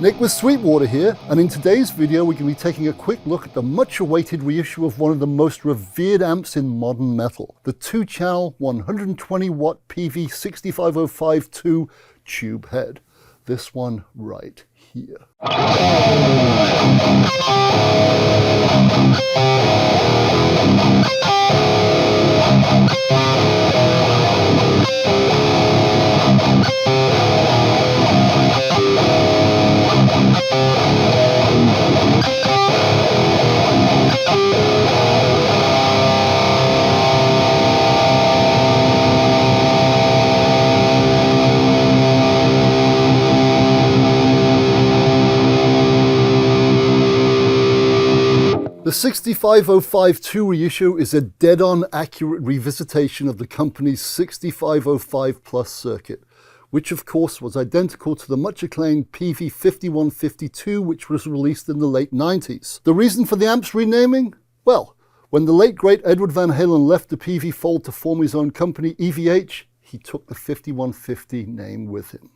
Nick with Sweetwater here, and in today's video we're going to be taking a quick look at the much awaited reissue of one of the most revered amps in modern metal, the 2-channel 120 watt Peavey 6505-2 tube head. This one right here. The 6505-2 reissue is a dead-on accurate revisitation of the company's 6505 Plus circuit, which of course was identical to the much acclaimed Peavey 5152, which was released in the late 90s. The reason for the amp's renaming? Well, when the late great Edward Van Halen left the Peavey fold to form his own company, EVH, he took the 5150 name with him.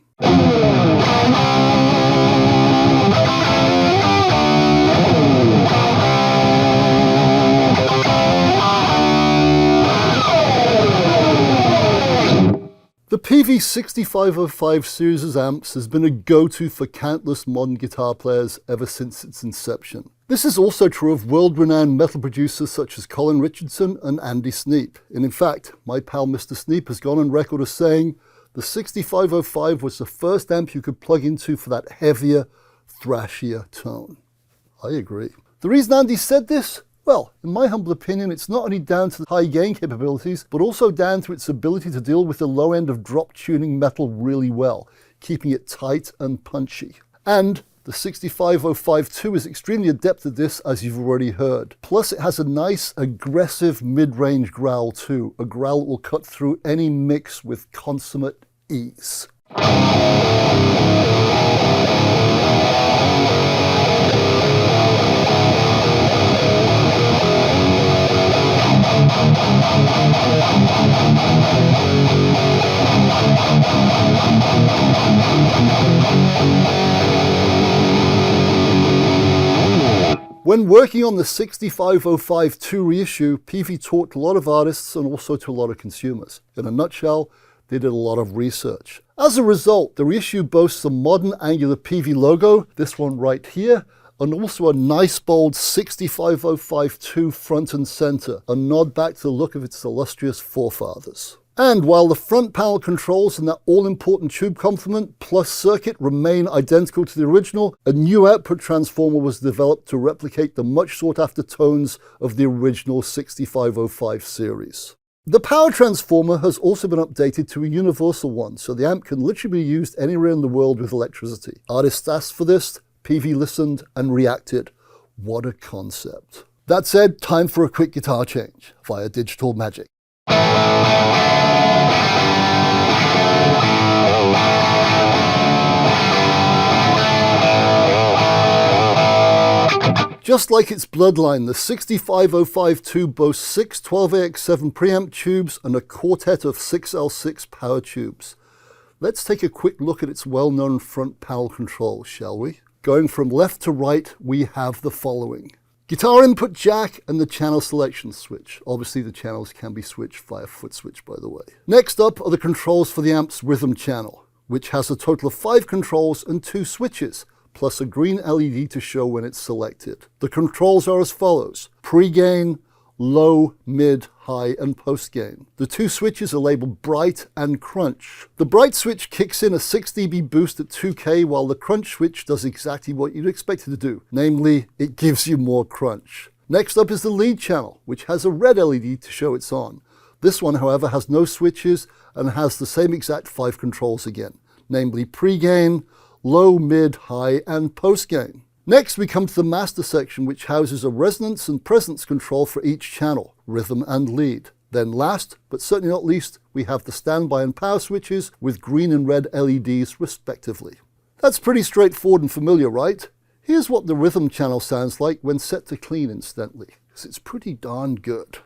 The Peavey 6505 series amps has been a go-to for countless modern guitar players ever since its inception. This is also true of world-renowned metal producers such as Colin Richardson and Andy Sneap. And in fact, my pal Mr. Sneap has gone on record as saying the 6505 was the first amp you could plug into for that heavier, thrashier tone. I agree. The reason Andy said this? Well, in my humble opinion, it's not only down to the high gain capabilities, but also down to its ability to deal with the low end of drop tuning metal really well, keeping it tight and punchy. And the 6505-2 is extremely adept at this, as you've already heard. Plus, it has a nice, aggressive mid-range growl too, a growl that will cut through any mix with consummate ease. When working on the 6505-2 reissue, Peavey talked to a lot of artists and also to a lot of consumers. In a nutshell, they did a lot of research. As a result, the reissue boasts a modern angular Peavey logo, this one right here, and also a nice bold 6505-2 front and center, a nod back to the look of its illustrious forefathers. And while the front panel controls and that all-important tube complement plus circuit remain identical to the original, a new output transformer was developed to replicate the much sought-after tones of the original 6505 series. The power transformer has also been updated to a universal one, so the amp can literally be used anywhere in the world with electricity. Artists asked for this, Peavey listened and reacted. What a concept. That said, time for a quick guitar change via digital magic. Just like its bloodline, the 6505-2 boasts 6 12AX7 preamp tubes and a quartet of 6L6 power tubes. Let's take a quick look at its well-known front panel controls, shall we? Going from left to right, we have the following. Guitar input jack and the channel selection switch. Obviously the channels can be switched via foot switch, by the way. Next up are the controls for the amp's rhythm channel, which has a total of 5 controls and 2 switches, plus a green LED to show when it's selected. The controls are as follows: pre-gain, low, mid, high, and post-gain. The 2 switches are labeled bright and crunch. The bright switch kicks in a 6 dB boost at 2K, while the crunch switch does exactly what you'd expect it to do. Namely, it gives you more crunch. Next up is the lead channel, which has a red LED to show it's on. This one, however, has no switches and has the same exact 5 controls again, namely pre-gain, low, mid, high, and post-gain. Next, we come to the master section, which houses a resonance and presence control for each channel, rhythm and lead. Then last, but certainly not least, we have the standby and power switches with green and red LEDs respectively. That's pretty straightforward and familiar, right? Here's what the rhythm channel sounds like when set to clean instantly, because it's pretty darn good.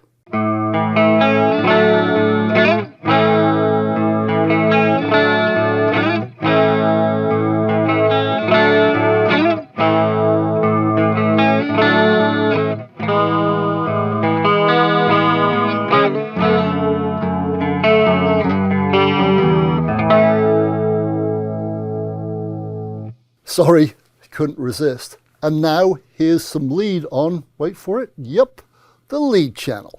Sorry, couldn't resist. And now here's some lead on, wait for it, yep, the lead channel.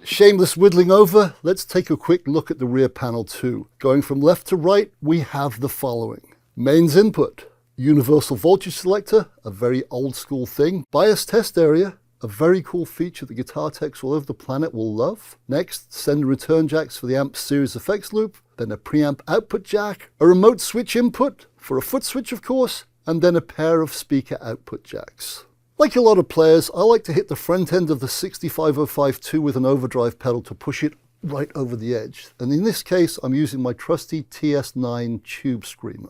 Shameless whittling over, let's take a quick look at the rear panel too. Going from left to right, we have the following. Mains input, universal voltage selector, a very old school thing. Bias test area, a very cool feature that guitar techs all over the planet will love. Next, send and return jacks for the amp's series effects loop, then a preamp output jack, a remote switch input for a foot switch of course, and then a pair of speaker output jacks. Like a lot of players, I like to hit the front end of the 65052 with an overdrive pedal to push it right over the edge. And in this case, I'm using my trusty TS9 tube screamer.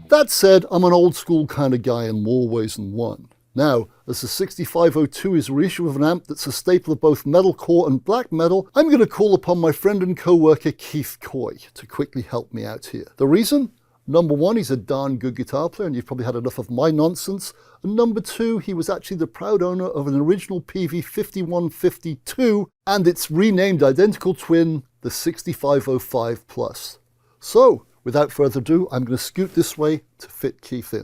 That said, I'm an old school kind of guy in more ways than one. Now, as the 6502 is a reissue of an amp that's a staple of both metalcore and black metal, I'm going to call upon my friend and co-worker Keith Coy to quickly help me out here. The reason? Number one, he's a darn good guitar player and you've probably had enough of my nonsense. And number two, he was actually the proud owner of an original Peavey 5152 and its renamed identical twin, the 6505 Plus. So, without further ado, I'm going to scoot this way to fit Keith in.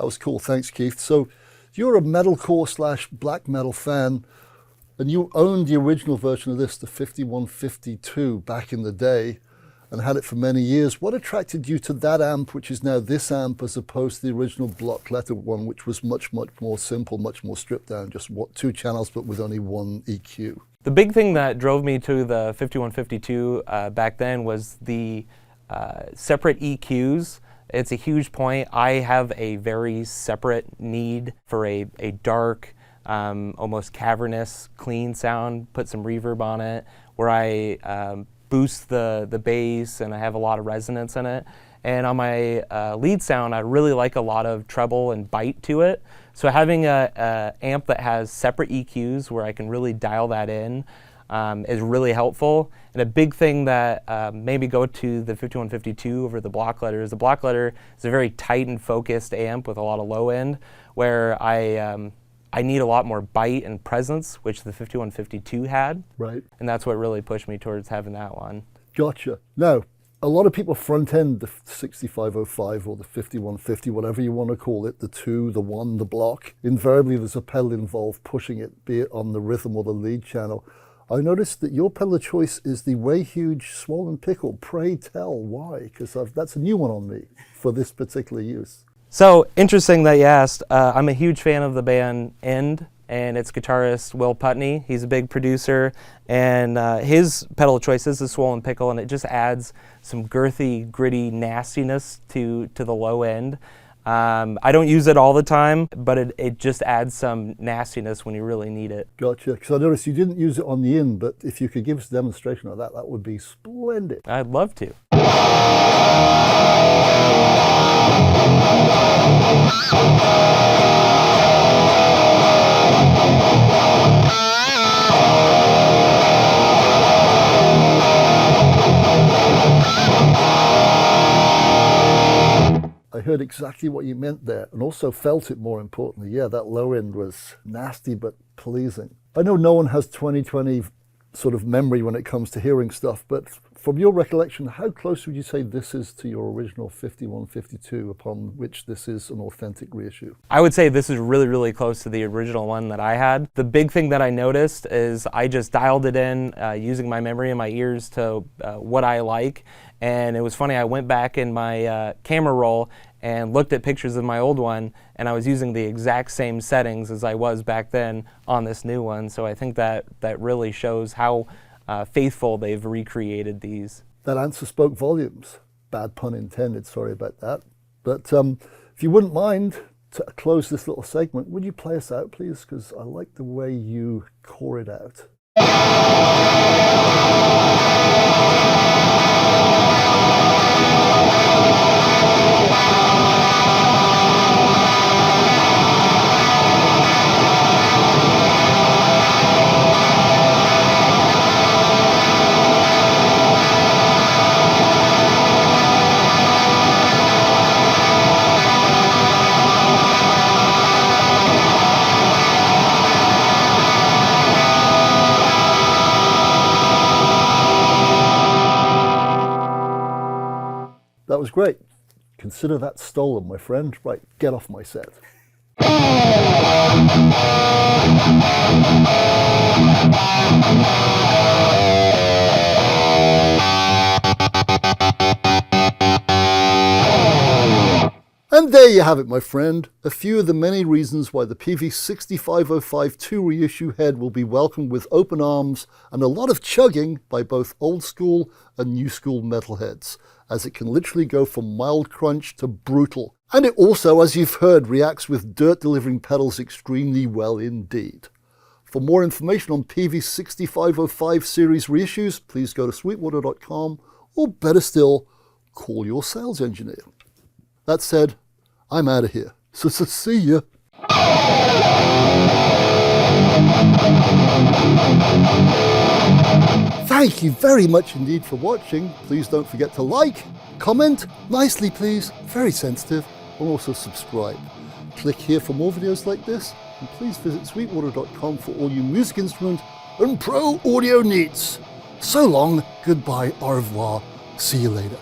Was cool, thanks Keith. So you're a metalcore / black metal fan and you owned the original version of this, the 5152, back in the day and had it for many years. What attracted you to that amp, which is now this amp, as opposed to the original block letter one, which was much more simple, much more stripped down, just two channels but with only one EQ? The big thing that drove me to the 5152 back then was the separate EQs. It's a huge point. I have a very separate need for a dark, almost cavernous, clean sound, put some reverb on it, where I boost the bass and I have a lot of resonance in it. And on my lead sound, I really like a lot of treble and bite to it. So having a amp that has separate EQs where I can really dial that in is really helpful. And a big thing that made me go to the 5152 over the block letter is the block letter is a very tight and focused amp with a lot of low end, where I need a lot more bite and presence, which the 5152 had. Right. And that's what really pushed me towards having that one. Gotcha. Now, a lot of people front end the 6505 or the 5150, whatever you want to call it, the 2, the 1, the block. Invariably, there's a pedal involved pushing it, be it on the rhythm or the lead channel. I noticed that your pedal of choice is the Way Huge Swollen Pickle. Pray tell why, because that's a new one on me for this particular use. So interesting that you asked. I'm a huge fan of the band End and its guitarist Will Putney. He's a big producer, and his pedal of choice is the Swollen Pickle, and it just adds some girthy, gritty nastiness to the low end. I don't use it all the time, but it just adds some nastiness when you really need it. Gotcha, because I noticed you didn't use it on the in, but if you could give us a demonstration of that, that would be splendid. I'd love to. I heard exactly what you meant there, and also felt it, more importantly. Yeah, that low end was nasty but pleasing. I know no one has 20/20 sort of memory when it comes to hearing stuff, but from your recollection, how close would you say this is to your original 5152, upon which this is an authentic reissue? I would say this is really, really close to the original one that I had. The big thing that I noticed is I just dialed it in using my memory and my ears to what I like. And it was funny, I went back in my camera roll and looked at pictures of my old one, and I was using the exact same settings as I was back then on this new one. So I think that really shows how faithful they've recreated these. That answer spoke volumes. Bad pun intended, sorry about that. But if you wouldn't mind, to close this little segment, would you play us out, please? Because I like the way you core it out. That was great. Consider that stolen, my friend. Right, get off my set. And there you have it, my friend. A few of the many reasons why the Peavey 65052 reissue head will be welcomed with open arms and a lot of chugging by both old school and new school metalheads, as it can literally go from mild crunch to brutal. And it also, as you've heard, reacts with dirt-delivering pedals extremely well indeed. For more information on Peavey's 6505 series reissues, please go to sweetwater.com, or better still, call your sales engineer. That said, I'm out of here. So see ya. Thank you very much indeed for watching. Please don't forget to like, comment, nicely please, very sensitive, and also subscribe. Click here for more videos like this, and please visit sweetwater.com for all your music instrument and pro audio needs. So long, goodbye, au revoir, see you later.